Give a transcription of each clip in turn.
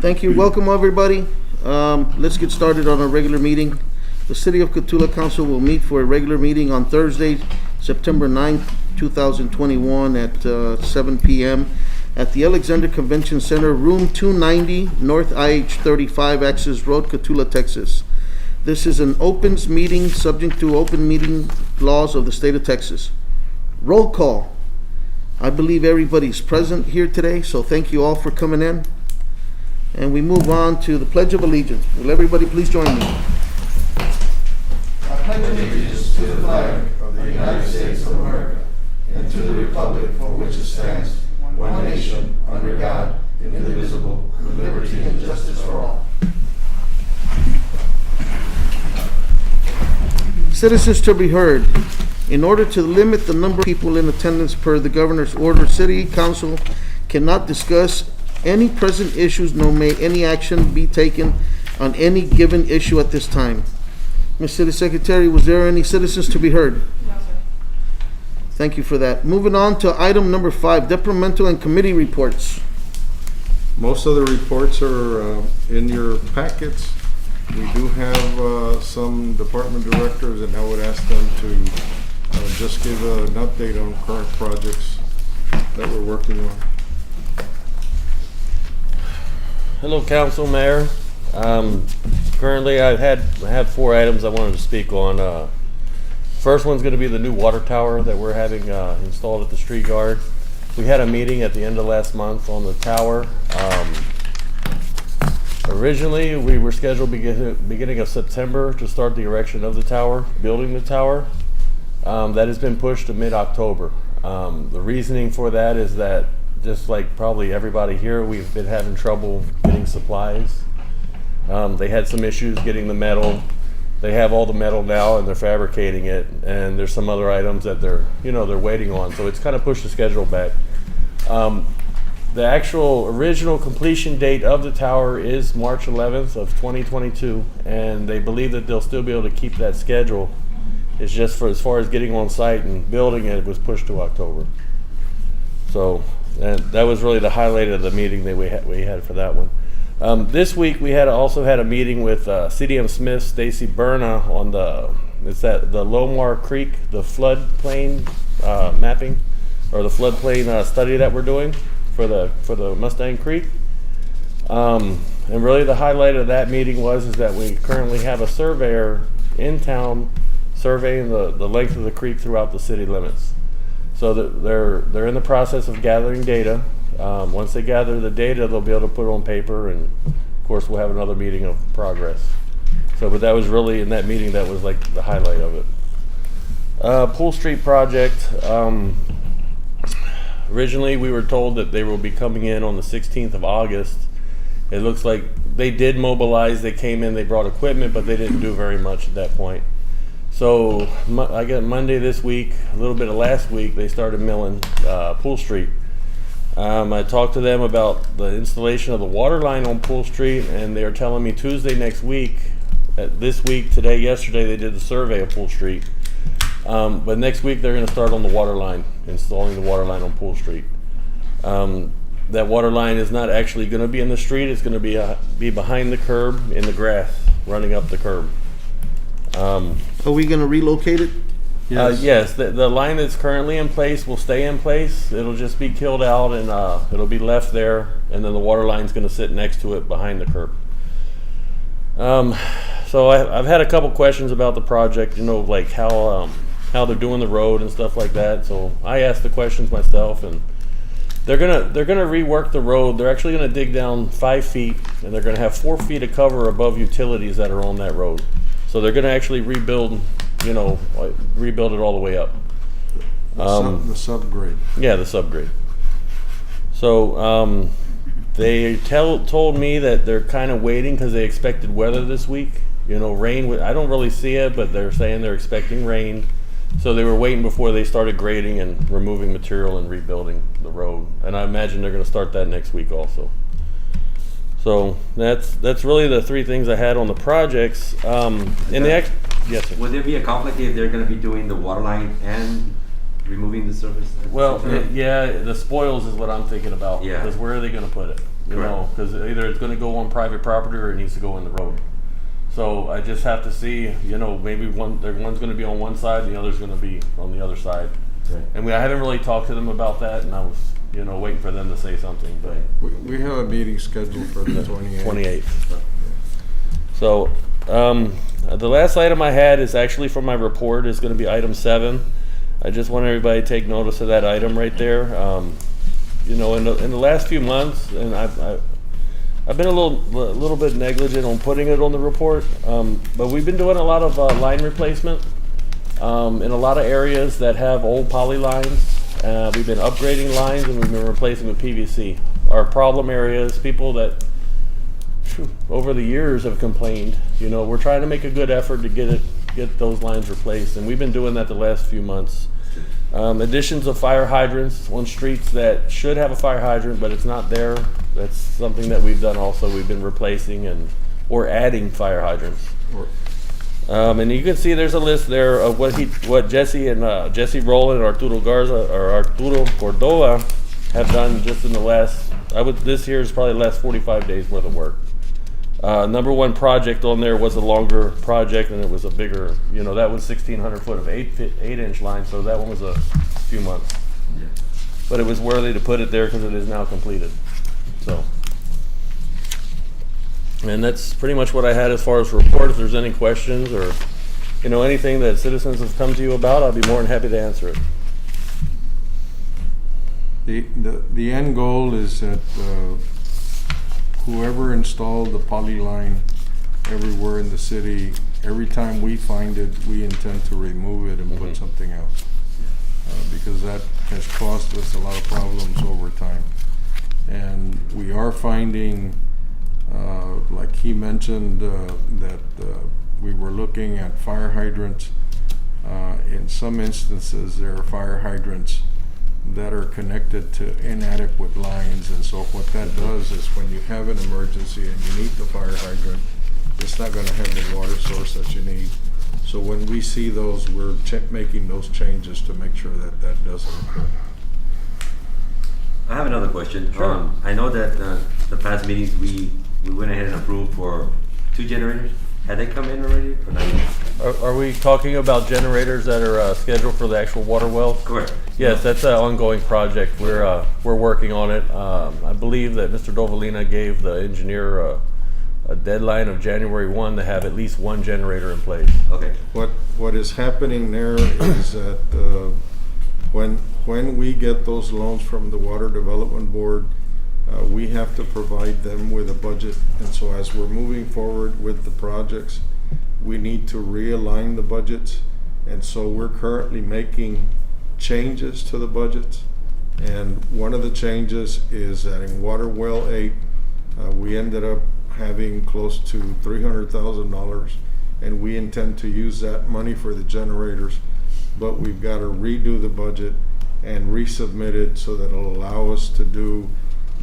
Thank you. Welcome, everybody. Let's get started on our regular meeting. The City of Cotulla Council will meet for a regular meeting on Thursday, September 9th, 2021 at 7 p.m. at the Alexander Convention Center, room 290, North IH 35 Access Road, Cotulla, Texas. This is an opens meeting subject to open meeting laws of the state of Texas. Roll call. I believe everybody's present here today, so thank you all for coming in. And we move on to the Pledge of Allegiance. Will everybody please join me? I pledge allegiance to the flag of the United States of America and to the republic for which it stands, one nation, under God, indivisible, with liberty and justice for all. Citizens to be heard. In order to limit the number of people in attendance per the governor's order, City Council cannot discuss any present issues, nor may any action be taken on any given issue at this time. Ms. City Secretary, was there any citizens to be heard? No, sir. Thank you for that. Moving on to item number 5, departmental and committee reports. Most of the reports are in your packets. We do have some department directors, and I would ask them to just give an update on current projects that we're working on. Hello, Council, Mayor. Currently, I have 4 items I wanted to speak on. First one's going to be the new water tower that we're having installed at the street guard. We had a meeting at the end of last month on the tower. Originally, we were scheduled beginning of September to start the erection of the tower, building the tower. That has been pushed to mid-October. The reasoning for that is that, just like probably everybody here, we've been having trouble getting supplies. They had some issues getting the metal. They have all the metal now and they're fabricating it, and there's some other items that they're waiting on. So it's kind of pushed the schedule back. The actual original completion date of the tower is March 11th of 2022, and they believe that they'll still be able to keep that schedule. It's just for as far as getting on site and building it, was pushed to October. So that was really the highlight of the meeting that we had for that one. This week we also had a meeting with CDM Smith, Stacy Berna on the Lomar Creek, the floodplain mapping, or the floodplain study that we're doing for the Mustang Creek. And really the highlight of that meeting is that we currently have a surveyor in town surveying the length of the creek throughout the city limits. So they're in the process of gathering data. Once they gather the data, they'll be able to put it on paper, and of course we'll have another meeting of progress. But that was really, in that meeting, that was like the highlight of it. Pool Street project. Originally we were told that they will be coming in on the 16th of August. It looks like they did mobilize, they came in, they brought equipment, but they didn't do very much at that point. So I got Monday this week, a little bit of last week, they started milling Pool Street. I talked to them about the installation of the water line on Pool Street, and they are telling me Tuesday next week, this week, today, yesterday, they did the survey of Pool Street. But next week they're going to start on the water line, installing the water line on Pool Street. That water line is not actually going to be in the street, it's going to be behind the curb in the grass, running up the curb. Are we going to relocate it? Yes, the line that's currently in place will stay in place. It'll just be killed out, and it'll be left there, and then the water line's going to sit next to it behind the curb. So I've had a couple questions about the project, like how they're doing the road and stuff like that. So I asked the questions myself, and they're gonna rework the road. They're actually gonna dig down 5 feet, and they're gonna have 4 feet of cover above utilities that are on that road. So they're gonna actually rebuild it all the way up. The subgrade. Yeah, the subgrade. So they told me that they're kind of waiting because they expected weather this week. Rain. I don't really see it, but they're saying they're expecting rain. So they were waiting before they started grading and removing material and rebuilding the road. And I imagine they're going to start that next week also. So that's really the 3 things I had on the projects. Yes, sir. Would there be a conflict if they're going to be doing the water line and removing the surface? Well, yeah, the spoils is what I'm thinking about. Yeah. Because where are they going to put it? you know, because either it's going to go on private property or it needs to go in the road. So I just have to see, you know, maybe one's going to be on one side and the other's going to be on the other side. Right. And I haven't really talked to them about that, and I was, you know, waiting for them to say something. But We have a meeting scheduled for the 28th. 28th. So the last item I had is actually from my report is going to be item 7. I just want everybody to take notice of that item right there. You know, in the last few months, and I've been a little bit negligent on putting it on the report, but we've been doing a lot of line replacement in a lot of areas that have old poly lines. We've been upgrading lines and we've been replacing with PVC. Our problem areas, people that over the years have complained, you know, we're trying to make a good effort to get those lines replaced, and we've been doing that the last few months. Additions of fire hydrants on streets that should have a fire hydrant but it's not there. That's something that we've done also. We've been replacing or adding fire hydrants. And you can see there's a list there of what Jesse and Jesse Rowland, Arturo Garza or Arturo Cordova have done just in the last. This year is probably the last 45 days worth of work. Number one project on there was a longer project, and it was a bigger. You know, that was 1,600 foot of 8-inch line, so that one was a few months. Yeah. But it was worthy to put it there because it is now completed. So. And that's pretty much what I had as far as report. If there's any questions or, you know, anything that citizens have come to you about, I'll be more than happy to answer it. The end goal is that whoever installed the poly line everywhere in the city, every time we find it, we intend to remove it and put something else. Because that has caused us a lot of problems over time. And we are finding, like he mentioned, that we were looking at fire hydrants. In some instances, there are fire hydrants that are connected to inadequate lines, and so what that does is when you have an emergency and you need the fire hydrant, it's not going to have the water source that you need. So when we see those, we're making those changes to make sure that that doesn't occur. I have another question. Sure. I know that the past meetings we went ahead and approved for 2 generators. Had they come in already or not yet? Are we talking about generators that are scheduled for the actual water well? Correct. Yes, that's an ongoing project. We're working on it. I believe that Mr. Dovalina gave the engineer a deadline of January 1 to have at least 1 generator in place. Okay. What is happening there is that when we get those loans from the Water Development Board, we have to provide them with a budget, and so as we're moving forward with the projects, we need to realign the budgets, and so we're currently making changes to the budgets. And one of the changes is that in Water Well 8, we ended up having close to $300,000, and we intend to use that money for the generators, but we've got to redo the budget and resubmit it so that it'll allow us to do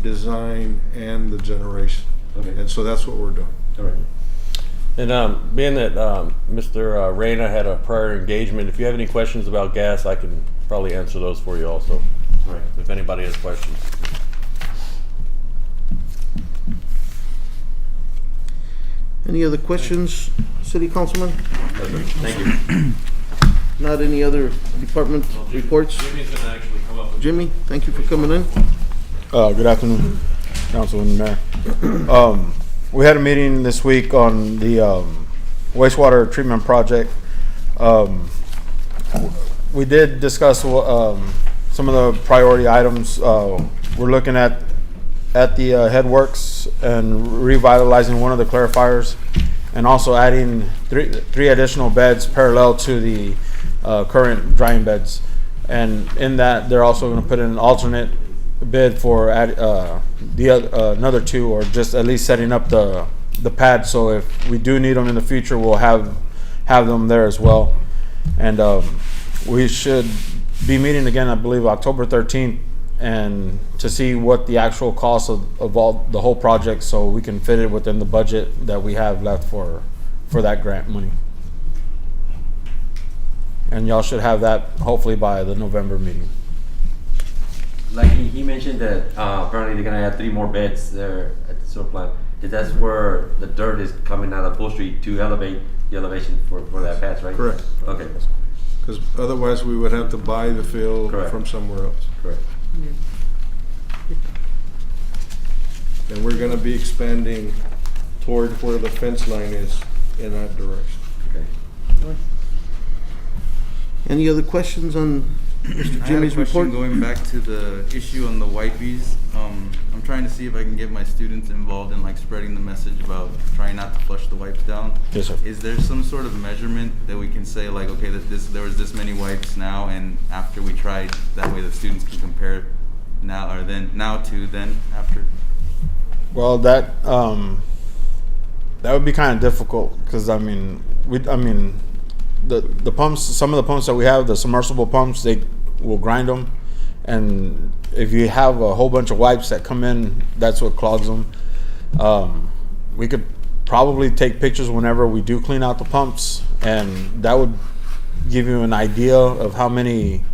design and the generation. Okay. And so that's what we're doing. All right. And being that Mr. Reyna had a prior engagement, if you have any questions about gas, I can probably answer those for you also. All right. If anybody has questions. Any other questions, City Councilman? Thank you. Not any other department reports? Jimmy's gonna actually come up with Jimmy, thank you for coming in. Good afternoon, Council and Mayor. We had a meeting this week on the wastewater treatment project. We did discuss some of the priority items. We're looking at the headworks and revitalizing one of the clarifiers, and also adding three additional beds parallel to the current drying beds. And in that, they're also going to put in an alternate bid for another 2, or just at least setting up the pad, so if we do need them in the future, we'll have them there as well. And we should be meeting again, I believe, October 13th, and to see what the actual cost of all the whole project, so we can fit it within the budget that we have left for that grant money. And y'all should have that hopefully by the November meeting. like he mentioned that apparently they're gonna add 3 more beds there at the sewer plant. That's where the dirt is coming out of Full Street to elevate the elevation for that patch, right? Correct. Okay, Because otherwise we would have to buy the fill Correct. from somewhere else. correct. And we're gonna be expanding toward where the fence line is in that direction. Okay. Any other questions on Mr. I had a Jimmy's question report? going back to the issue on the white bees. I'm trying to see if I can get my students involved in like spreading the message about trying not to flush the wipes down. Yes, sir. Is there some sort of measurement that we can say like, okay, there was this many wipes now, and after we tried, that way the students can compare it now or then now to then after? Well, that would be kind of difficult because the pumps, some of the pumps that we have, the submersible pumps, they will grind them, and if you have a whole bunch of wipes that come in, that's what clogs them. We could probably take pictures whenever we do clean out the pumps, and that would give you an idea of how many.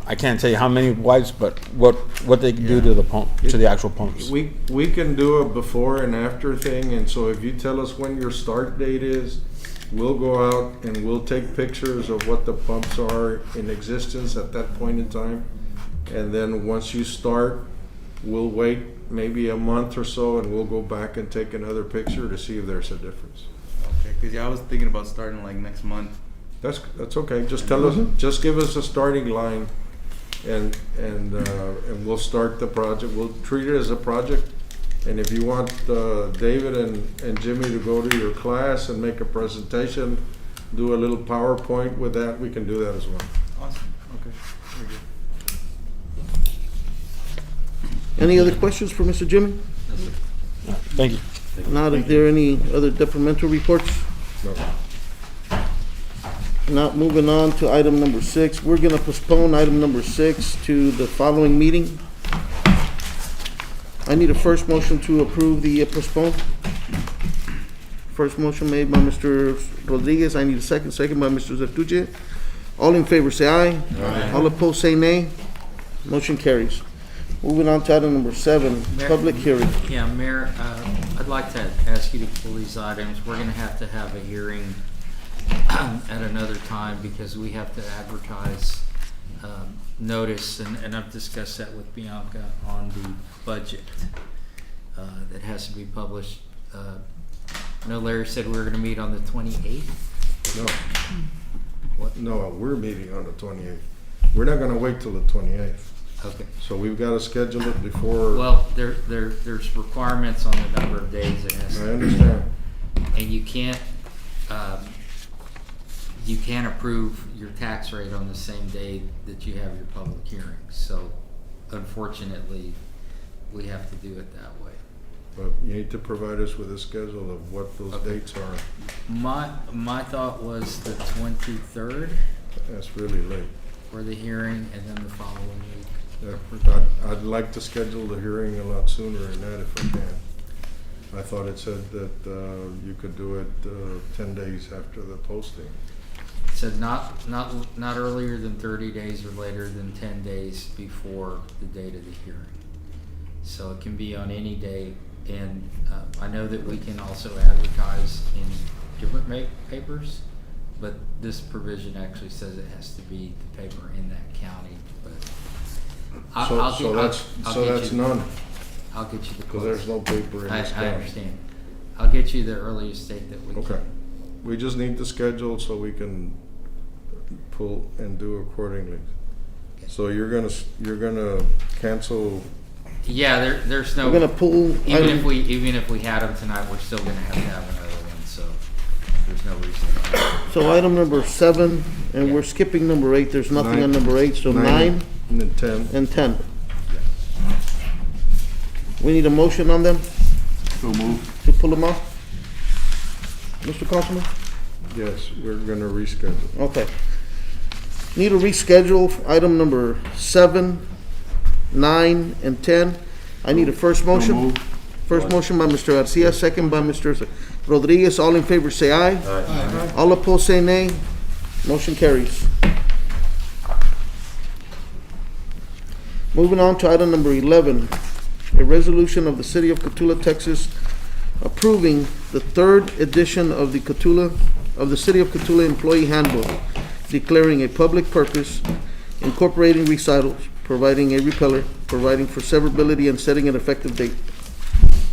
I can't tell you how many wipes, but what they can do to the pump, to the actual pumps. We can do a before and after thing, and so if you tell us when your start date is, we'll go out and we'll take pictures of what the pumps are in existence at that point in time. And then once you start, we'll wait maybe a month or so and we'll go back and take another picture to see if there's a difference. Okay, because I was thinking about starting like next month. That's okay, just tell us, just give us a starting line and we'll start the project. We'll treat it as a project. And if you want David and Jimmy to go to your class and make a presentation, do a little PowerPoint with that, we can do that as well. Awesome. Okay. Very good. Any other questions for Mr. Jimmy? Thank you. Not, if there are any other departmental reports? No. Not, moving on to item number 6. We're gonna postpone item number 6 to the following meeting. I need a first motion to approve the postpone. First motion made by Mr. Rodriguez. I need a second by Mr. Cotulla. All in favor, say aye. Aye. All opposed, say nay. Motion carries. Moving on to item number 7, public hearing. Yeah, Mayor, I'd like to ask you to pull these items. We're gonna have to have a hearing at another time because we have to advertise notice, and I've discussed that with Bianca on the budget that has to be published. I know Larry said we were gonna meet on the 28th. No. What? No, we're meeting on the 28th. We're not gonna wait till the 28th. Okay. So we've gotta schedule it before. Well, there's requirements on the number of days it has I to be. understand. And you can't approve your tax rate on the same day that you have your public hearing. So unfortunately, we have to do it that way. But you need to provide us with a schedule of what those Okay. dates are. My thought was the 23rd That's really late. for the hearing, and then the following week. I'd like to schedule the hearing a lot sooner than that if I can. I thought it said that you could do it 10 days after the posting. Said not earlier than 30 days or later than 10 days before the date of the hearing. So it can be on any day, and I know that we can also advertise in different papers, but this provision actually says it has to be the paper in that county. But So that's none, I'll get you the because there's no paper in this I county. understand. I'll get you the earliest date that we can. Okay. We just need the schedule so we can pull and do accordingly. So you're gonna cancel. Yeah, there's no. We're gonna pull Even item, if we had them tonight, we're still gonna have to have another one. So there's no reason. so item number 7, and we're skipping number 8. There's nothing on 9, number 8, so 9 and then 10. and 10. We need a motion on them So move. to pull them off? Mr. Councilman? Yes, we're gonna reschedule. Okay. Need to reschedule item number 7, 9, and 10. I need a first motion. move. First motion by Mr. Garcia, second by Mr. Rodriguez. All in favor, say aye. Aye. All opposed, say nay. Motion carries. Moving on to item number 11, a resolution of the City of Cotulla, Texas, approving the third edition of the City of Cotulla Employee Handbook, declaring a public purpose, incorporating recitals, providing a repeller, providing for severability, and setting an effective date.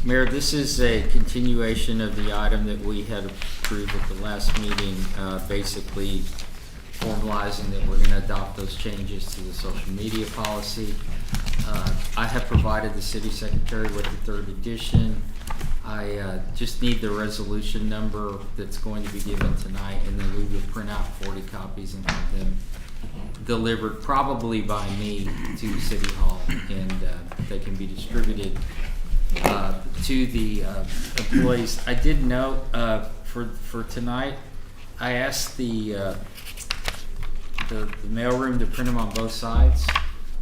Mayor, this is a continuation of the item that we had approved at the last meeting, basically formalizing that we're gonna adopt those changes to the social media policy. I have provided the city secretary with the third edition. I just need the resolution number that's going to be given tonight, and then we will print out 40 copies and have them delivered probably by me to City Hall, and they can be distributed to the employees. I did note for tonight, I asked the mailroom to print them on both sides.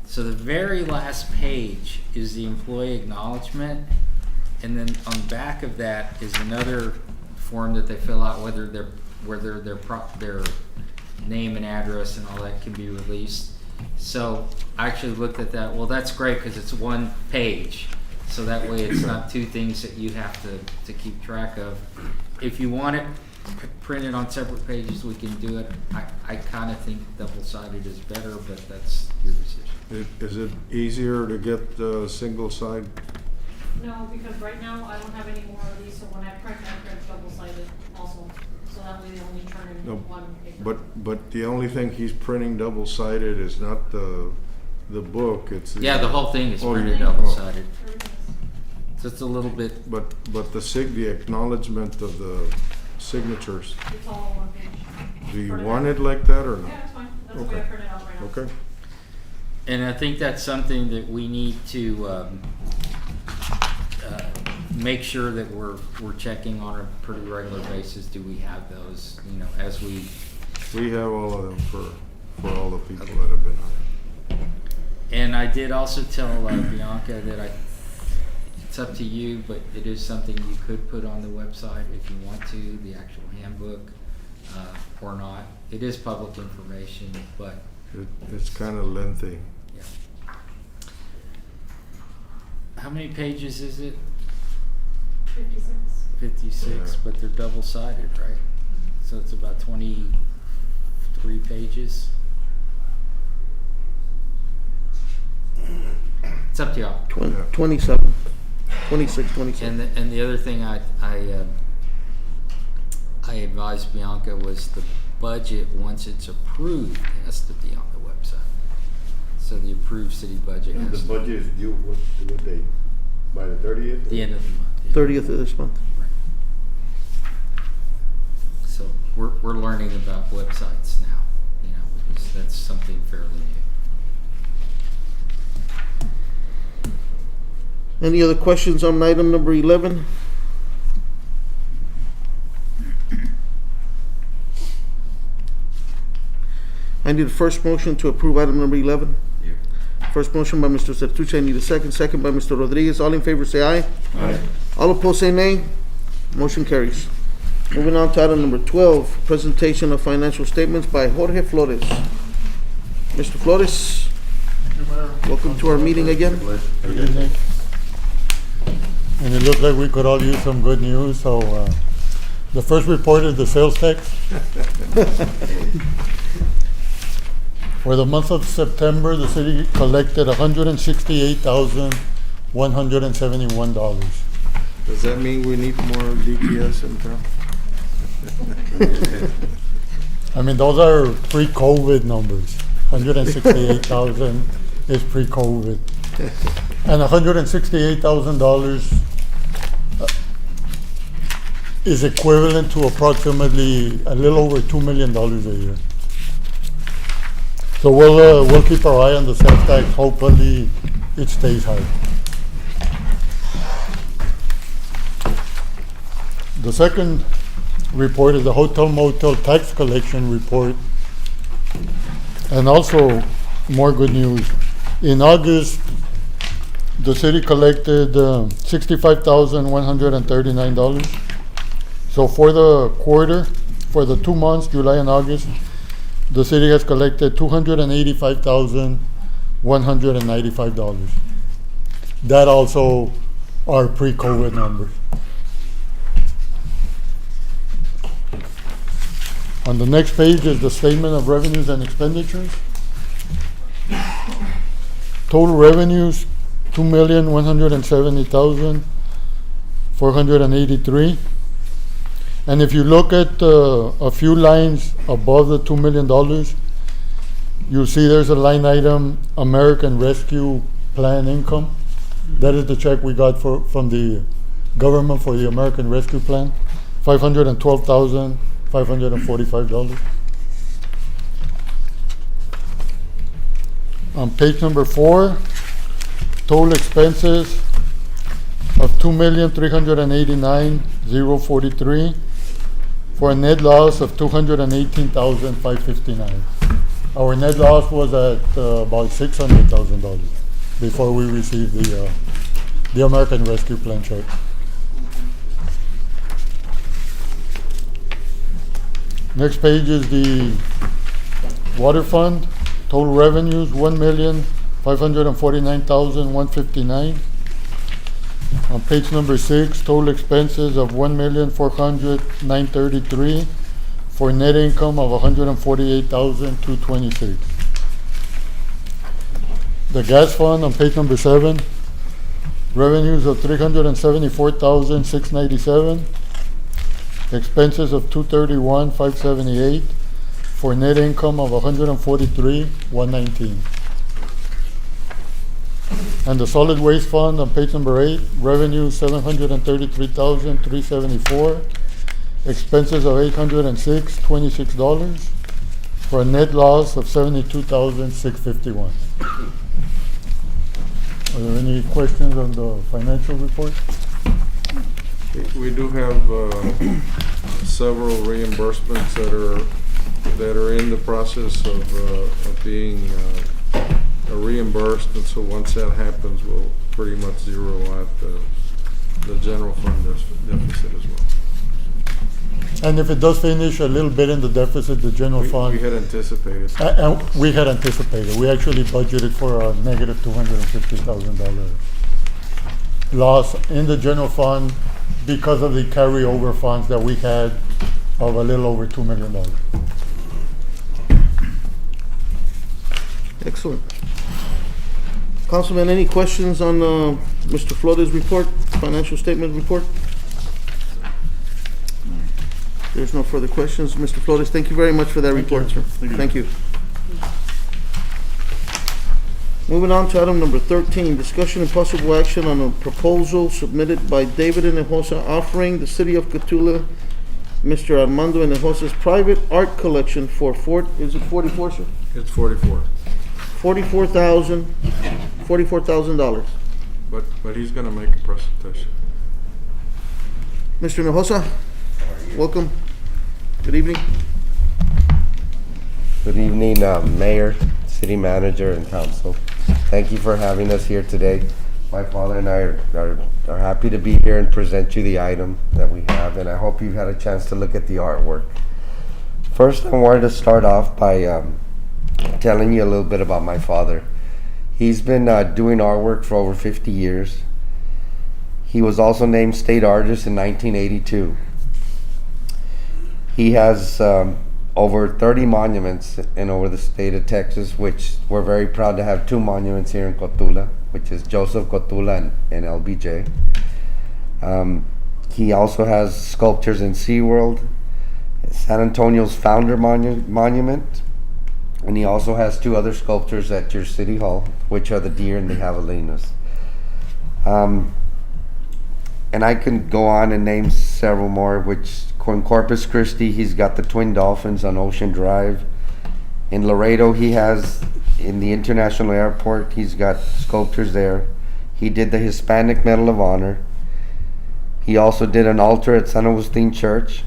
So the very last page is the employee acknowledgement, and then on the back of that is another form that they fill out whether their name and address and all that can be released. So I actually looked at that. Well, that's great because it's one page. So that way it's not two things that you have to keep track of. If you want it printed on separate pages, we can do it. I kind of think double-sided is better, but that's your decision. Is it easier to get the single side? No, because right now I don't have any more of these, so when I print double-sided also. So that way they only turn in No, one paper. But the only thing he's printing double-sided is not the book, it's the... Yeah, the whole thing is Oh, printed you- double-sided. Everything is- So it's a little bit, But the acknowledgement of the signatures, It's all on one page. do you Print want out. it like that or not? Yeah, it's fine. That's the way Okay. I print it out right now. Okay. and I think that's something that we need to make sure that we're checking on a pretty regular basis. Do we have those, as we... We have all of them for all the people that have been hired. And I did also tell Bianca that it's up to you, but it is something you could put on the website if you want to, the actual handbook, or not. It is public information, but It's kind of lengthy. yeah. How many pages is it? 56. 56, Yeah. but they're double-sided, right? So it's about 23 pages. It's up to y'all. Yeah. 27, 26, 27. And the other thing I advised Bianca was the budget, once it's approved, has to be on the website. So the approved city budget And the has to budget is due, what date? By the 30th? the end of the month. yeah. 30th of this month. Right. So we're learning about websites now, because that's something fairly new. Any other questions on item number 11? I need a first motion to approve item number 11. Here. First motion by Mr. Sertuche, I need a second. Second by Mr. Rodriguez. All in favor say aye. Aye. All opposed say nay. Motion carries. Moving on to item number 12, presentation of financial statements by Jorge Flores. Mr. Flores, welcome to our meeting again. Good evening. And it looks like we could all use some good news, so the first report is the sales tax. For the month of September, the city collected $168,171. Does that mean we need more DPS in town? I mean, those are pre-COVID numbers. 168,000 is pre-COVID. And $168,000 is equivalent to approximately a little over $2 million a year. So we'll keep our eye on the sales tax. Hopefully, it stays high. The second report is the hotel motel tax collection report. And also, more good news. In August, the city collected $65,139. So for the quarter, for the 2 months, July and August, the city has collected $285,239. $195. That also are pre-COVID numbers. On the next page is the statement of revenues and expenditures. Total revenues, $2,170,483. And if you look at a few lines above the $2 million, you'll see there's a line item, American Rescue Plan income. That is the check we got from the government for the American Rescue Plan, $512,545. On page number 4, total expenses of $2,389,043 for a net loss of $218,559. Our net loss was at about $600,000 before we received the American Rescue Plan check. Next page is the water fund. Total revenues, $1,549,159. On page number 6, total expenses of $1,400,933 for net income of $148,226. The gas fund on page number 7, revenues of $374,697, expenses of $231,578 for net income of $143,119. And the solid waste fund on page number 8, revenue $733,374, expenses of $806,26 for a net loss of $72,651. Are there any questions on the financial report? We do have several reimbursements that are in the process of being reimbursed, and so once that happens, we'll pretty much zero out the general fund deficit as well. And if it does finish a little bit in the deficit, the general fund. We had anticipated. We had anticipated. We actually budgeted for a negative $250,000 loss in the general fund because of the carryover funds that we had of a little over $2 million. Excellent. Councilman, any questions on Mr. Flores' report, financial statement report? There's no further questions. Mr. Flores, thank you very much for that report, sir. Thank you. Moving on to item number 13, discussion and possible action on a proposal submitted by David Hinojosa offering the city of Cotulla, Mr. Armando Hinojosa's private art collection for is it 44, sir? It's 44. $44,000. But he's gonna make a presentation. Mr. Hinojosa, welcome. Good evening. Good evening, Mayor, City Manager, and Council. Thank you for having us here today. My father and I are happy to be here and present you the item that we have, and I hope you've had a chance to look at the artwork. First, I wanted to start off by telling you a little bit about my father. He's been doing artwork for over 50 years. He was also named State Artist in 1982. He has over 30 monuments in over the state of Texas, which we're very proud to have 2 monuments here in Cotulla, which is Joseph Cotulla and LBJ. He also has sculptures in SeaWorld, San Antonio's Founder Monument, and he also has 2 other sculptures at your City Hall, which are the deer and the javelinas. And I can go on and name several more, which in Corpus Christi, he's got the Twin Dolphins on Ocean Drive. In Laredo, he has, in the International Airport, he's got sculptures there. He did the Hispanic Medal of Honor. He also did an altar at San Agustin Church.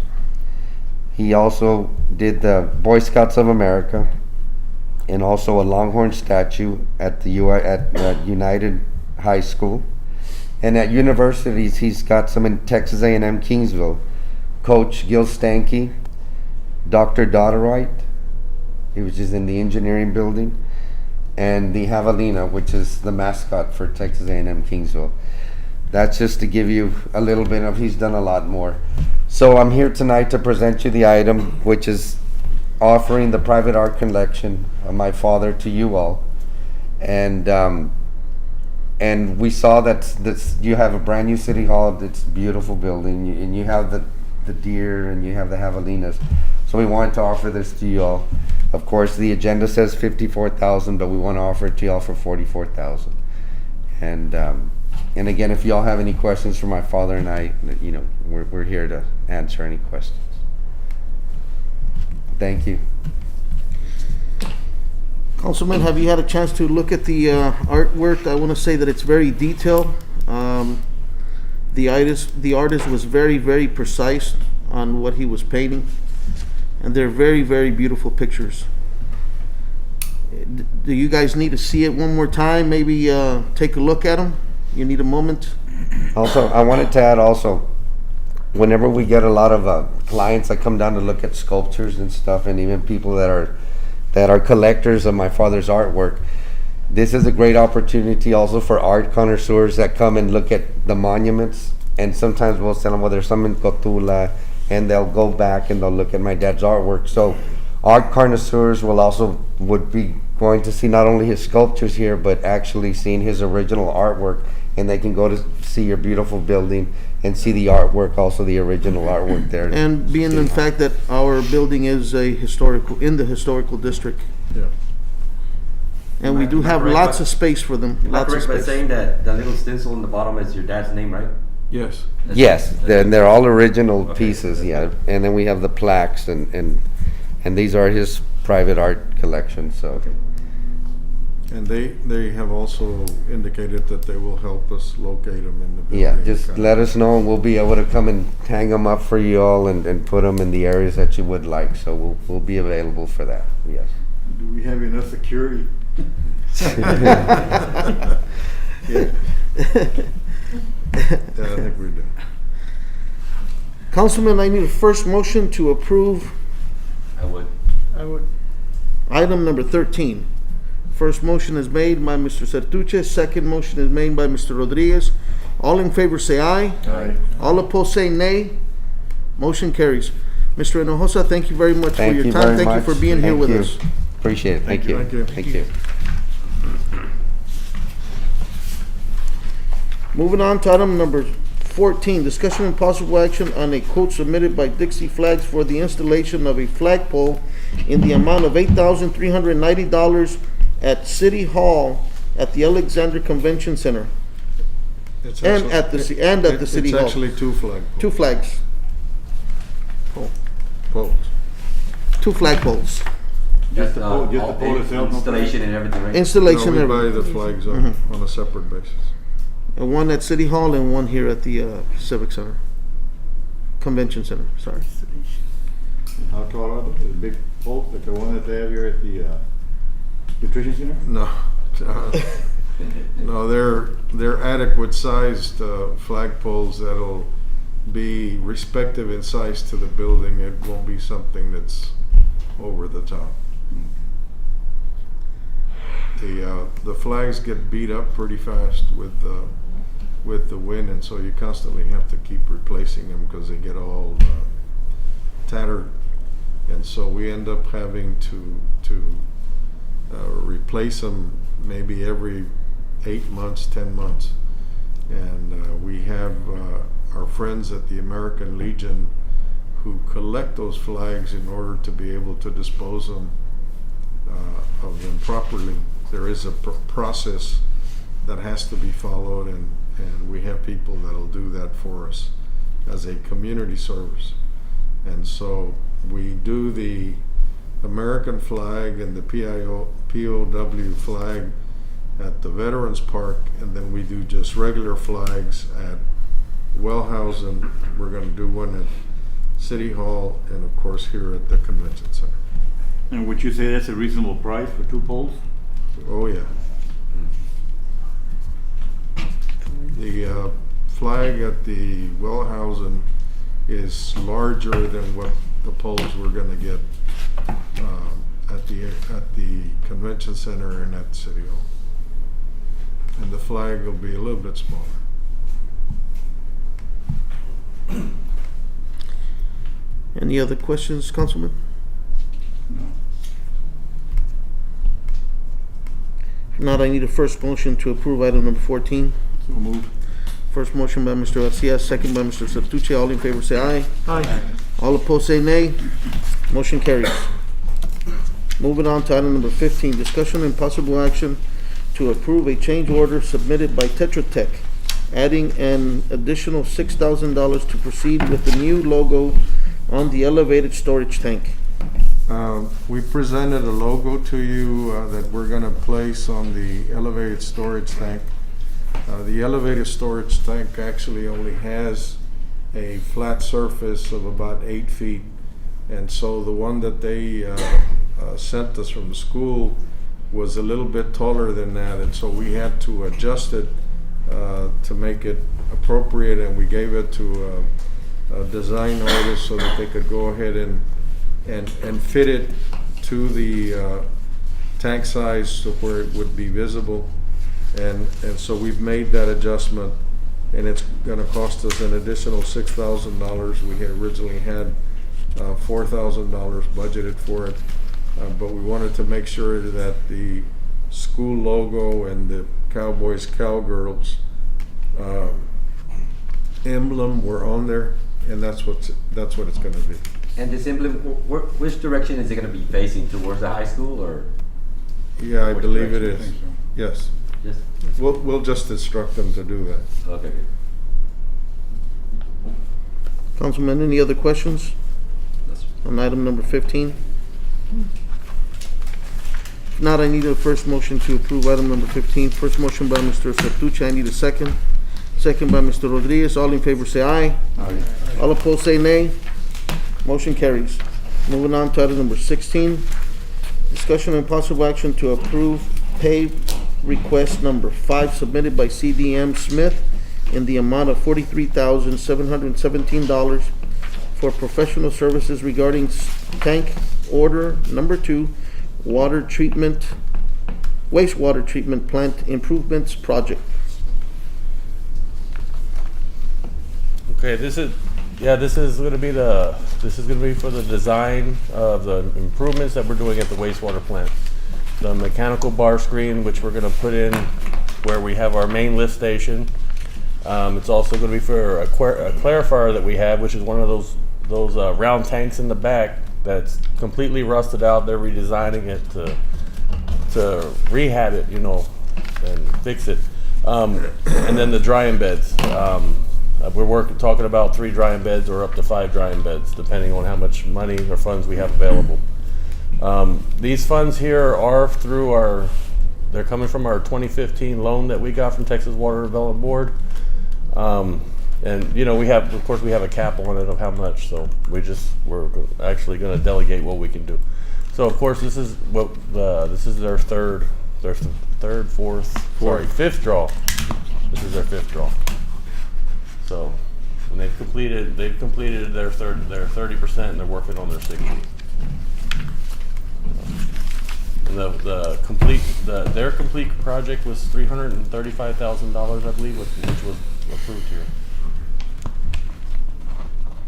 He also did the Boy Scouts of America, and also a Longhorn statue at the at United High School. And at universities, he's got some in Texas A&M Kingsville. Coach Gil Stanky, Dr. Dotterwright, he was just in the engineering building, and the javelina, which is the mascot for Texas A&M Kingsville. That's just to give you a little bit of, he's done a lot more. So I'm here tonight to present you the item, which is offering the private art collection of my father to you all. And we saw that you have a brand new city hall. It's a beautiful building, and you have the deer and you have the javelinas. So we wanted to offer this to you all. Of course, the agenda says $54,000, but we want to offer it to y'all for $44,000. And again, if y'all have any questions for my father and I, you know, we're here to answer any questions. Thank you. Councilman, have you had a chance to look at the artwork? I want to say that it's very detailed. The artist was very, very precise on what he was painting, and they're very, very beautiful pictures. Do you guys need to see it one more time? Maybe take a look at them? You need a moment? Also, I wanted to add also, whenever we get a lot of clients that come down to look at sculptures and stuff, and even people that are collectors of my father's artwork, this is a great opportunity also for art connoisseurs that come and look at the monuments. And sometimes we'll send them, well, there's some in Cotulla, and they'll go back and they'll look at my dad's artwork. So art connoisseurs would be going to see not only his sculptures here, but actually seeing his original artwork, and they can go to see your beautiful building and see the artwork, also the original artwork there. And being in fact that our building is in the historical district. Yeah. And we do Am I have correct lots by- of space for them. Am I Lots of correct by space. saying that the little stencil in the bottom is your dad's name, right? Yes. Yes, they're all original Okay. pieces, yeah. And then we have the plaques, and these are his private art collection, so. And they have also indicated that they will help us locate them in the building. Yeah, just let us know, and we'll be able to come and hang them up for you all and put them in the areas that you would like. So we'll be available for that, yes. Do we have enough security? Yeah. Yeah, I think we do. Councilman, I need a first motion to approve I would. item number 13. First motion is made by Mr. Sertuche. Second motion is made by Mr. Rodriguez. All in favor say aye. Aye. All opposed say nay. Motion carries. Mr. Hinojosa, thank you very much for Thank your you time. very Thank you much. for being here Thank with you. us. Appreciate it, thank you. Thank you. Thank you. Moving on to item number 14, discussion and possible action on a quote submitted by Dixie Flags for the installation of a flagpole in the amount of $8,390 at City Hall at the Alexander Convention Center. It's And actually- at the City Hall. It's actually two Two flags. poles. Two flagpoles. Just the pole- just the all pole itself, no installation and everything, right? Installation. No, we and buy everything. the flags on a separate basis. And one at City Hall and one here at the Civic Center. Convention Center, sorry. How tall are they? The big poles, like the one that they have here at the nutrition center? No. No, they're adequate sized flagpoles that'll be respective in size to the building. It won't be something that's over the top. The flags get beat up pretty fast with the wind, and so you constantly have to keep replacing them because they get all tattered, and so we end up having to replace them maybe every 8 months, 10 months. And we have our friends at the American Legion who collect those flags in order to be able to dispose of them properly. There is a process that has to be followed, and we have people that'll do that for us as a community service. And so we do the American flag and the POW flag at the Veterans Park, and then we do just regular flags at Wellhausen. We're going to do one at City Hall, and of course here at the Convention Center. And would you say that's a reasonable price for two poles? Oh yeah. The flag at the Wellhausen is larger than what the poles we're going to get at the convention center and at City Hall. And the flag will be a little bit smaller. Any other questions, Councilman? If not, I need a first motion to approve item number 14. So moved. First motion by Mr. Garcia, second by Mr. Cotulla. All in favor say aye. Aye. All opposed say nay. Motion carries. Moving on to item number 15, discussion and possible action to approve a change order submitted by Tetra Tech, adding an additional $6,000 to proceed with the new logo on the elevated storage tank. We presented a logo to you that we're gonna place on the elevated storage tank. The elevated storage tank actually only has a flat surface of about 8 feet. And so the one that they sent us from the school was a little bit taller than that. And so we had to adjust it to make it appropriate, and we gave it to a design artist so that they could go ahead and fit it to the tank size to where it would be visible. And so we've made that adjustment, and it's gonna cost us an additional $6,000. We had originally had $4,000 budgeted for it, but we wanted to make sure that the school logo and the Cowboys Cowgirls emblem were on there, and that's what it's gonna be. And this emblem, which direction is it gonna be facing, towards the high school, or? Yeah, I Which believe it direction? is. Yes. Yes. We'll just instruct them to do that. Okay, good. Councilman, any other questions on item number 15? If not, I need a first motion to approve item number 15. First motion by Mr. Cotulla, I need a second. Second by Mr. Rodriguez. All in favor say aye. Aye. All opposed say nay. Motion carries. Moving on to item number 16. Discussion and possible action to approve pay request number 5 submitted by CDM Smith in the amount of $43,717 for professional services regarding tank order number 2 wastewater treatment plant improvements project. Okay, this is gonna be for the design of the improvements that we're doing at the wastewater plant. The mechanical bar screen, which we're gonna put in where we have our main lift station. It's also gonna be for a clarifier that we have, which is one of those round tanks in the back that's completely rusted out. They're redesigning it to rehab it, and fix it. And then the drying beds. We're talking about 3 drying beds or up to 5 drying beds, depending on how much money or funds we have available. These funds here are they're coming from our 2015 loan that we got from Texas Water Development Board. And we have a cap on it of how much, so we're actually going to delegate what we can do. So of course this is their fifth draw. This is their 5th draw. So, and they've completed their 30%, and they're working on their 60%. And their complete project was $335,000, I believe, which was approved here.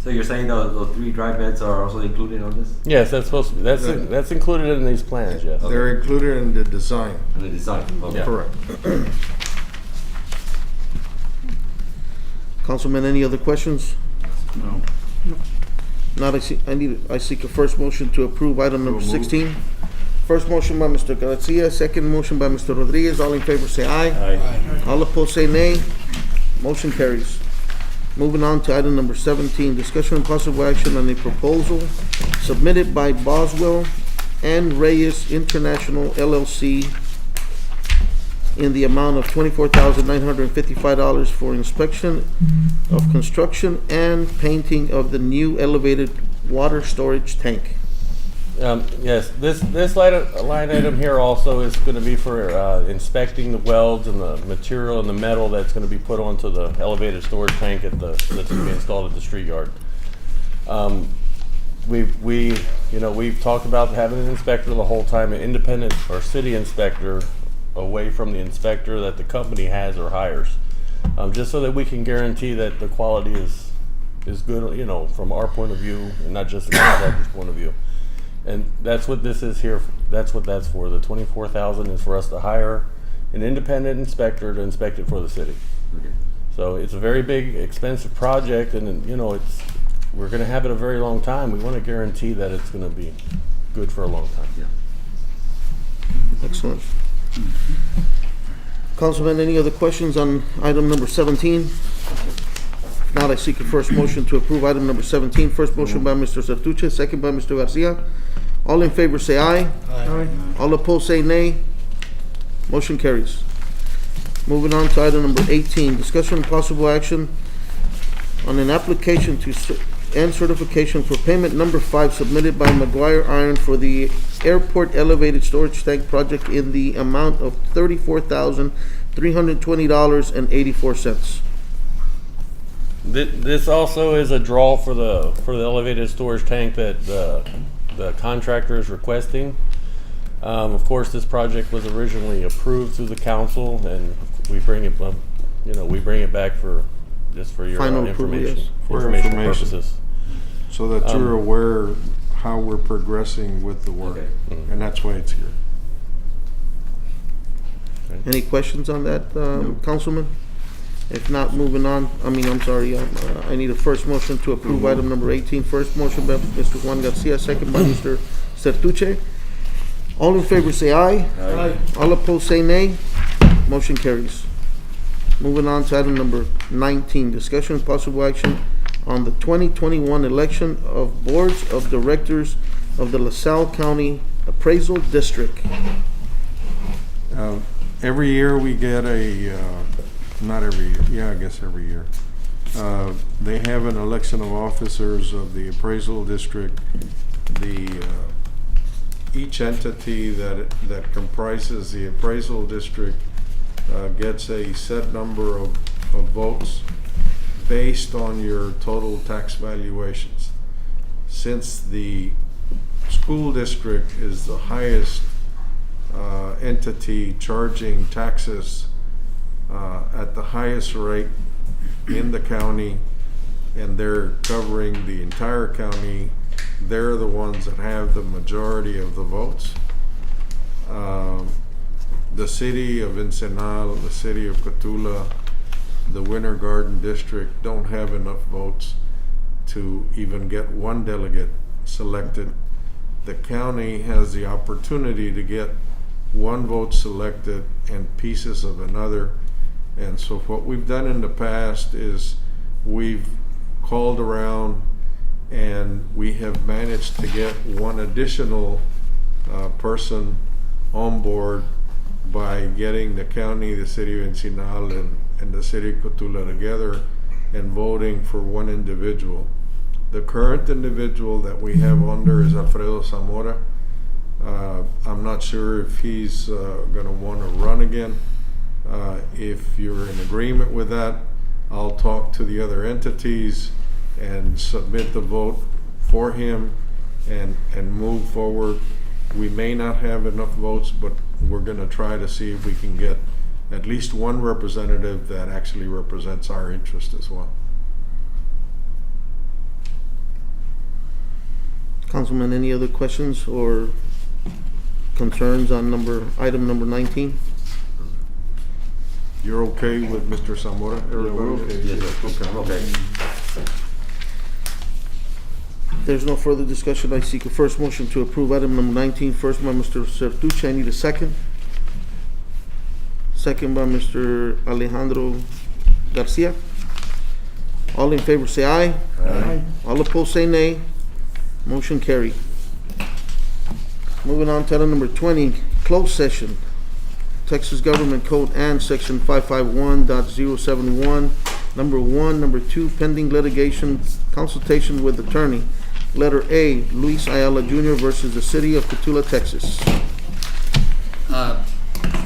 So you're saying those 3 dry beds are also included on this? Yes, that's supposed to be. That's included in these plans. Yes. They're included in the design. In the design. Okay. Yeah. Correct. Councilman, any other questions? No. Not, I seek a first motion to approve item number 16. First motion by Mr. Garcia, second motion by Mr. Rodriguez. All in favor say aye. Aye. All opposed say nay. Motion carries. Moving on to item number 17, discussion and possible action on a proposal submitted by Boswell and Reyes International LLC in the amount of $24,955 for inspection of construction and painting of the new elevated water storage tank. Yes, this line item here also is going to be for inspecting the welds and the material and the metal that's going to be put onto the elevated storage tank that's going to be installed at the street yard. We You know, we've talked about having an inspector the whole time, an independent or city inspector away from the inspector that the company has or hires. Just so that we can guarantee that the quality is good, you know, from our point of view and not just the contractor's point of view. And that's what this is here. That's what that's for. The $24,000 is for us to hire an independent inspector to inspect it for the city. Okay. So it's a very big, expensive project, and you know, we're going to have it a very long time. We want to guarantee that it's going to be good for a long time. Yeah. Excellent. Councilman, any other questions on item number 17? If not, I seek a first motion to approve item number 17. First motion by Mr. Sertuche, second by Mr. Garcia. All in favor say aye. Aye. All opposed say nay. Motion carries. Moving on to item number 18, discussion and possible action on an application and certification for payment number 5 submitted by McGuire Iron for the airport elevated storage tank project in the amount of $34,320.84. This also is a draw for the elevated storage tank that the contractor is requesting. Of course, this project was originally approved through the council, and we bring it, we bring it back for your Final approval, information, yes. For information information. purposes. So that you're aware how we're progressing with the work, Okay. and that's why it's here. Any questions on that, Councilman? If not, moving on, I need a first motion to approve item number 18. First motion by Mr. Juan Garcia, second by Mr. Sertuche. All in favor say aye. Aye. All opposed say nay. Motion carries. Moving on to item number 19, discussion and possible action on the 2021 election of boards of directors of the Lasalle County Appraisal District. Every year we get not every year, yeah, I guess every year. They have an election of officers of the appraisal district. Each entity that comprises the appraisal district gets a set number of votes based on your total tax valuations. Since the school district is the highest entity charging taxes at the highest rate in the county, and they're covering the entire county, they're the ones that have the majority of the votes. The city of Ensenada, the city of Cotulla, the Winter Garden District don't have enough votes to even get one delegate selected. The county has the opportunity to get one vote selected and pieces of another. And so what we've done in the past is we've called around and we have managed to get one additional person on board by getting the county, the city of Ensenada, and the city of Cotulla together and voting for one individual. The current individual that we have under is Alfredo Zamora. I'm not sure if he's going to want to run again. If you're in agreement with that, I'll talk to the other entities and submit the vote for him and move forward. We may not have enough votes, but we're going to try to see if we can get at least one representative that actually represents our interest as well. Councilman, any other questions or concerns on item number 19? You're okay with Mr. Zamora? Everybody? Yes, sir. Okay. Okay. There's no further discussion. I seek a first motion to approve item number 19. First by Mr. Sertuche. I need a second. Second by Mr. Alejandro Garcia. All in favor say aye. Aye. All opposed say nay. Motion carried. Moving on to item number 20, closed session. Texas Government Code and Section 551.071, number 1, number 2, pending litigation, consultation with attorney. Letter A, Luis Ayala Jr. versus the City of Cotulla, Texas.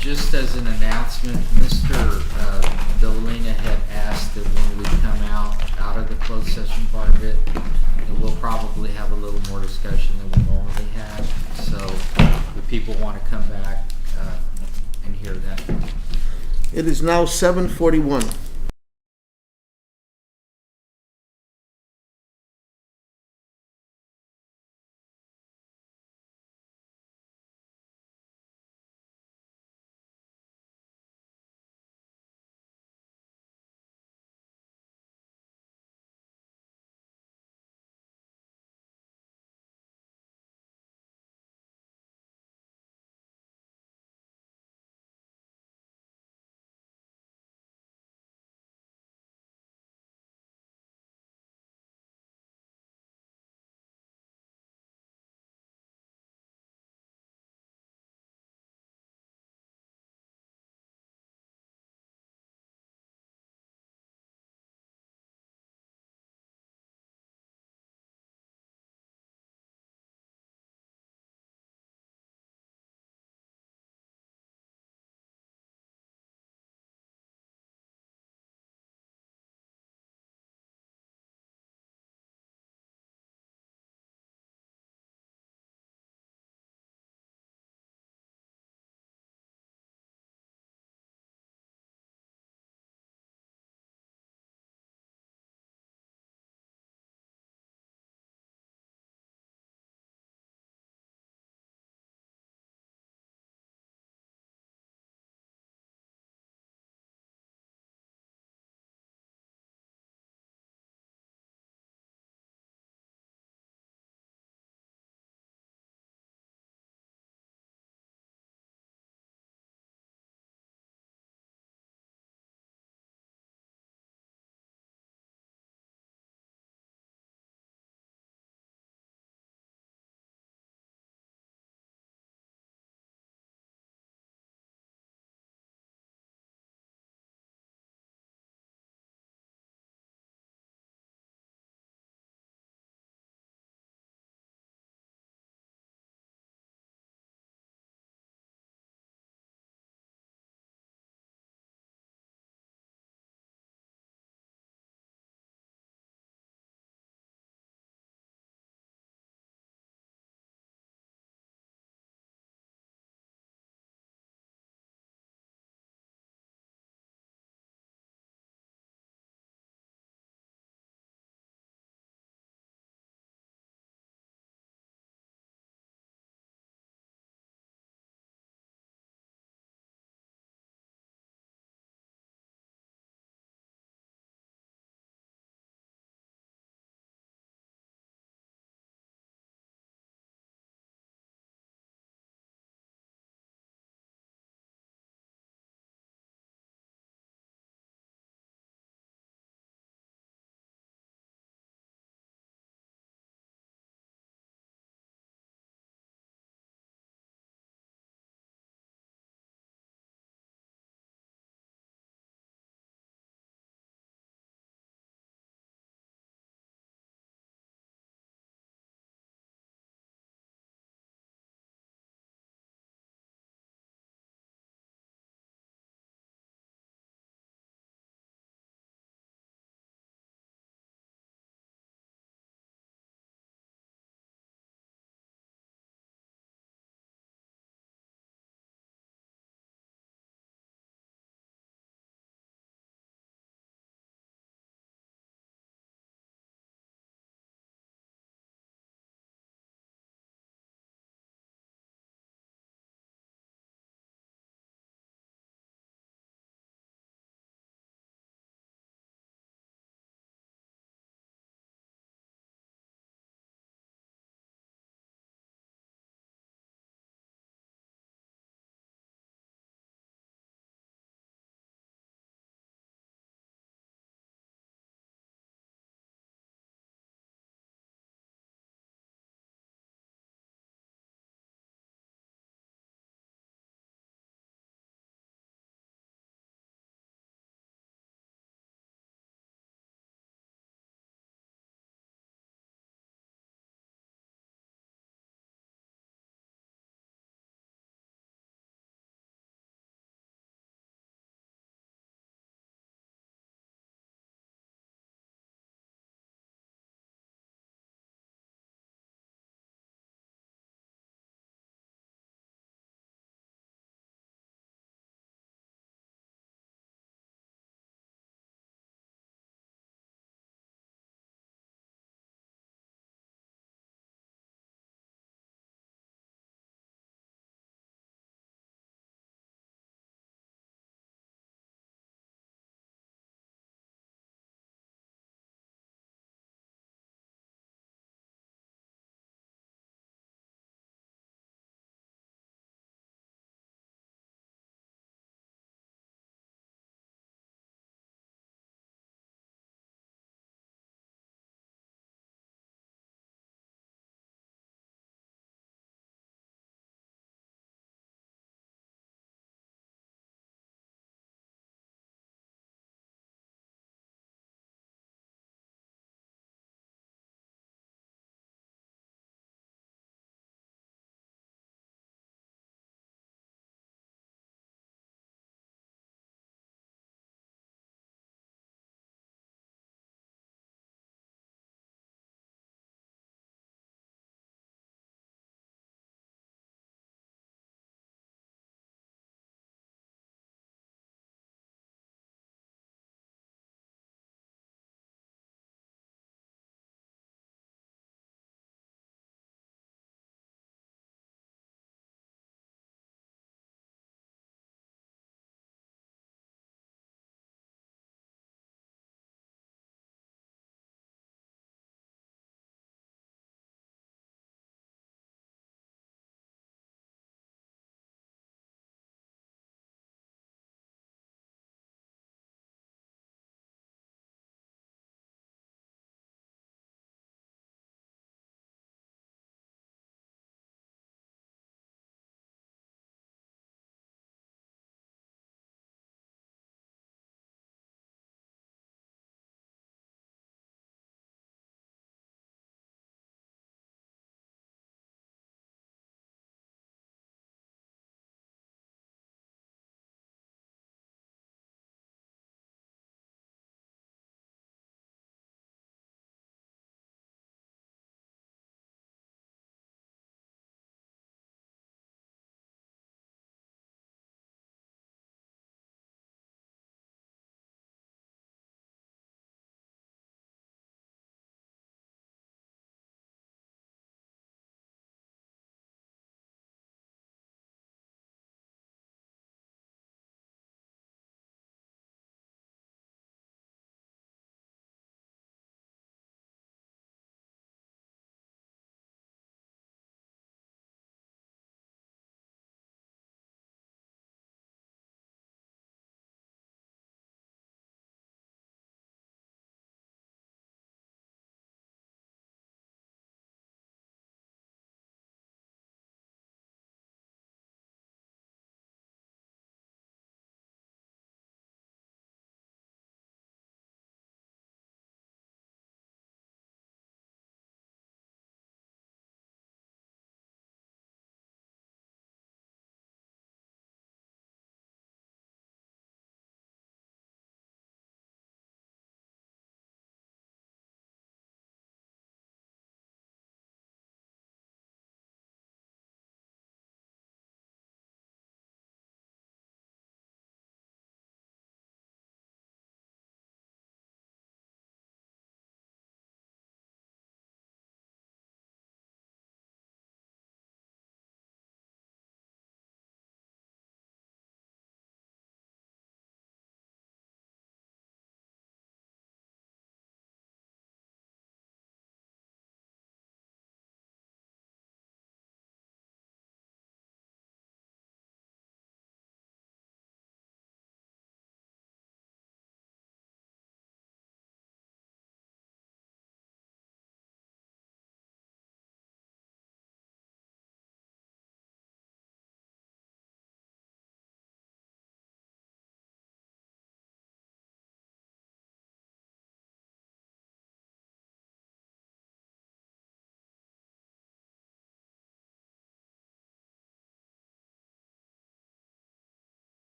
Just as an announcement, Mr. Dolina had asked that when we come out of the closed session part of it, that we'll probably have a little more discussion than we It is now 7:41.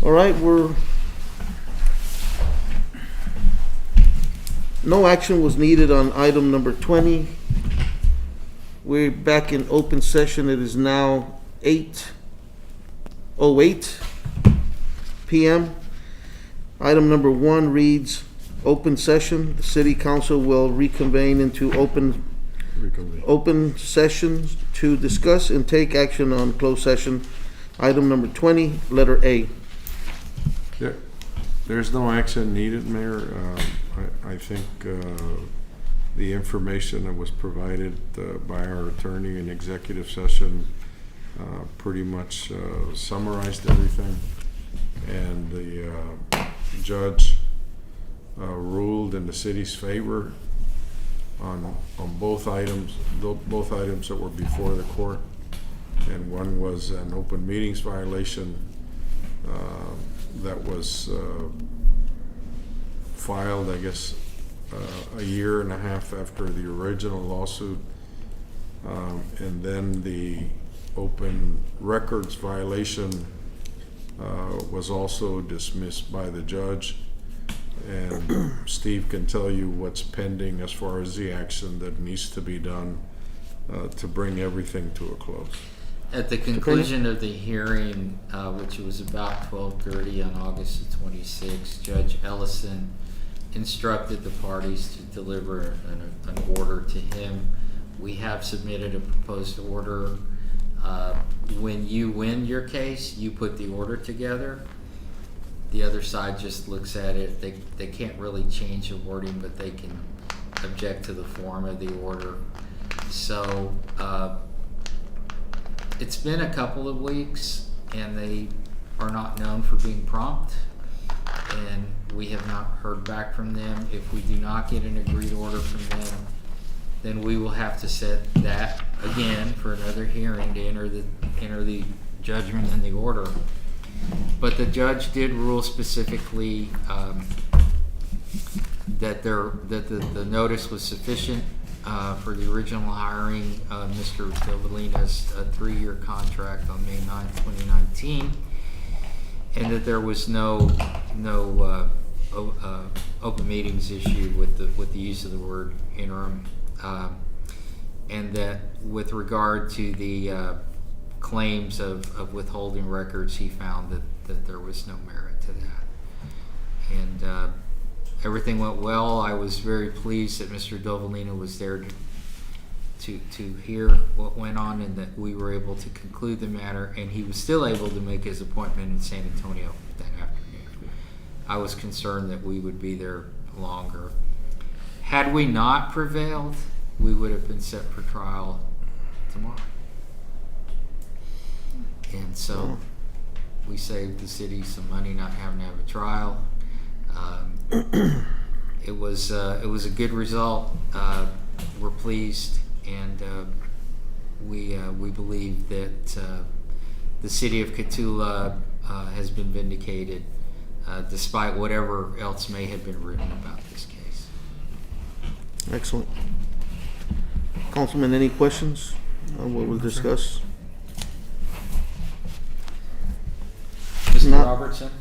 All right, no action was needed on item number 20. We're back in open session. It is now 8:08 p.m. Item number 1 reads, open session. The city council will reconvene into open sessions to discuss and take action on closed session. Item number 20, letter A. There's no action needed, Mayor. I think the information that was provided by our attorney in executive session pretty much summarized everything. And the judge ruled in the city's favor on both items that were before the court. And one was an open meetings violation that was filed, I guess, a year and a half after the original lawsuit. And then the open records violation was also dismissed by the judge. And Steve can tell you what's pending as far as the action that needs to be done to bring everything to a close. At the conclusion of the hearing, which was about 12:30 on August the 26th, Judge Ellison instructed the parties to deliver an order to him. We have submitted a proposed order. When you win your case, you put the order together. The other side just looks at it. They can't really change the wording, but they can object to the form of the order. So it's been a couple of weeks, and they are not known for being prompt, and we have not heard back from them. If we do not get an agreed order from them, then we will have to set that again for another hearing to enter the judgment and the order. But the judge did rule specifically that the notice was sufficient for the original hiring of Mr. Dovalina's 3-year contract on May 9, 2019, and that there was no open meetings issue with the use of the word interim, and that with regard to the claims of withholding records, he found that there was no merit to that. And everything went well. I was very pleased that Mr. Dovalina was there to hear what went on, and that we were able to conclude the matter, and he was still able to make his appointment in San Antonio that afternoon. I was concerned that we would be there longer. Had we not prevailed, we would have been set for trial tomorrow. And so we saved the city some money not having to have a trial. It was a good result. We're pleased, and we believe that the city of Cotulla has been vindicated, despite whatever else may have been written about this case. Excellent. Councilman, any questions on what was discussed? Mr. Not- Robertson?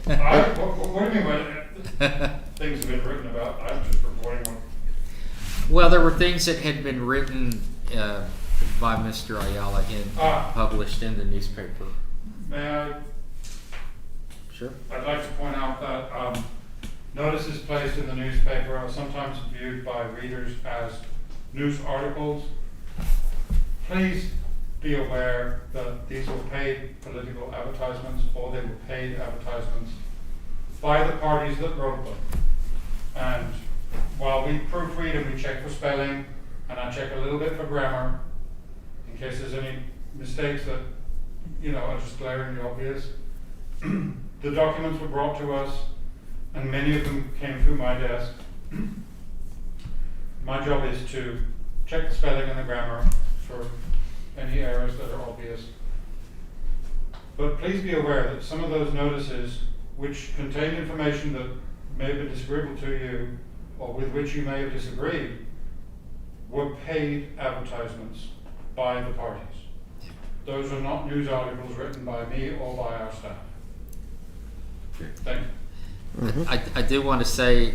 What do you mean by things have been written about? I'm just reporting on. Well, there were things that had been written by Mr. Ayala published in the newspaper. May I? Sure. I'd like to point out that notices placed in the newspaper are sometimes viewed by readers as news articles. Please be aware that these were paid political advertisements, or they were paid advertisements by the parties that wrote them. And while we proofread and we check for spelling, and I check a little bit for grammar, in case there's any mistakes that, are just glaringly obvious, the documents were brought to us, and many of them came through my desk. My job is to check the spelling and the grammar for any errors that are obvious. But please be aware that some of those notices, which contain information that may have been disagreeable to you, or with which you may have disagreed, were paid advertisements by the parties. Those are not news articles written by me or by our staff. Thank you. I did want to say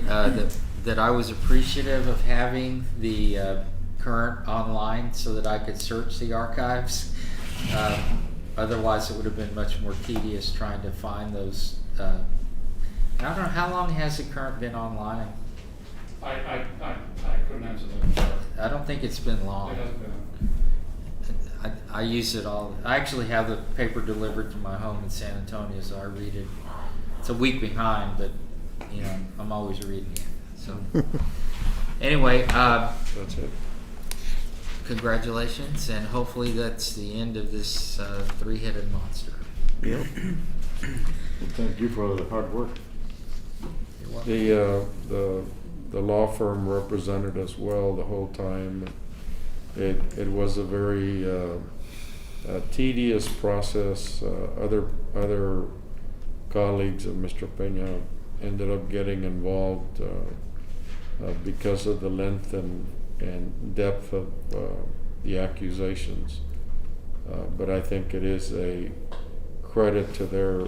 that I was appreciative of having the current online so that I could search the archives. Otherwise, it would have been much more tedious trying to find those. I don't know, how long has the current been online? I couldn't answer that. I don't think it's been It long. hasn't been. I use it all. I actually have the paper delivered to my home in San Antonio, so I read it. It's a week behind, but you know, I'm always reading it. So anyway, That's it. congratulations, and hopefully that's the end of this three-headed monster. Yep. Well, thank you for the hard work. You're welcome. The law firm represented us well the whole time. It was a very tedious process. Other colleagues of Mr. Peña ended up getting involved because of the length and depth of the accusations. But I think it is a credit to their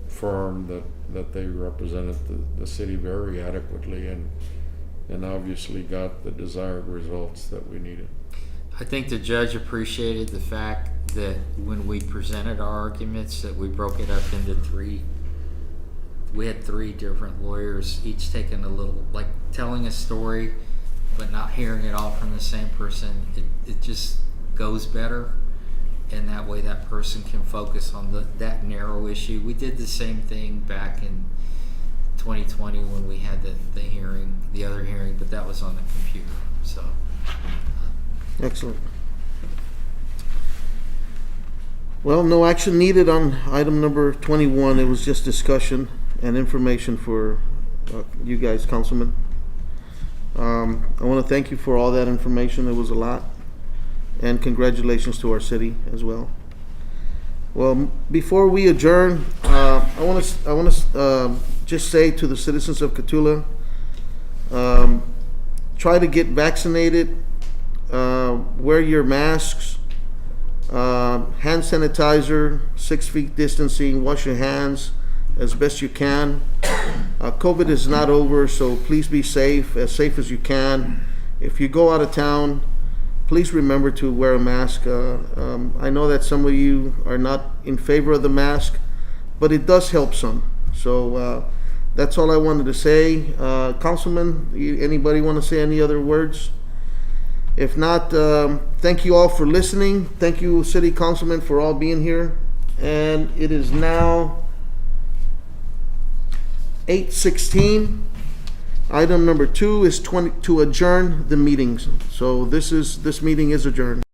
firm that they represented the city very adequately and obviously got the desired results that we needed. I think the judge appreciated the fact that when we presented our arguments, that we broke it up into three. We had three different lawyers, each taking a little, like telling a story, but not hearing it all from the same person. It just goes better, and that way that person can focus on that narrow issue. We did the same thing back in 2020 when we had the hearing, the other hearing, but that was on the computer. So. Excellent. Well, no action needed on item number 21. It was just discussion and information for you guys, councilmen. I want to thank you for all that information. It was a lot. And congratulations to our city as well. Well, before we adjourn, I want to just say to the citizens of Cotulla, try to get vaccinated. Wear your masks, hand sanitizer, 6 feet distancing, wash your hands as best you can. COVID is not over, so please be safe as you can. If you go out of town, please remember to wear a mask. I know that some of you are not in favor of the mask, but it does help some. So that's all I wanted to say. Councilman, anybody want to say any other words? If not, thank you all for listening. Thank you, City Councilman, for all being here. And it is now 8:16. Item number 2 is to adjourn the meetings. So this meeting is adjourned.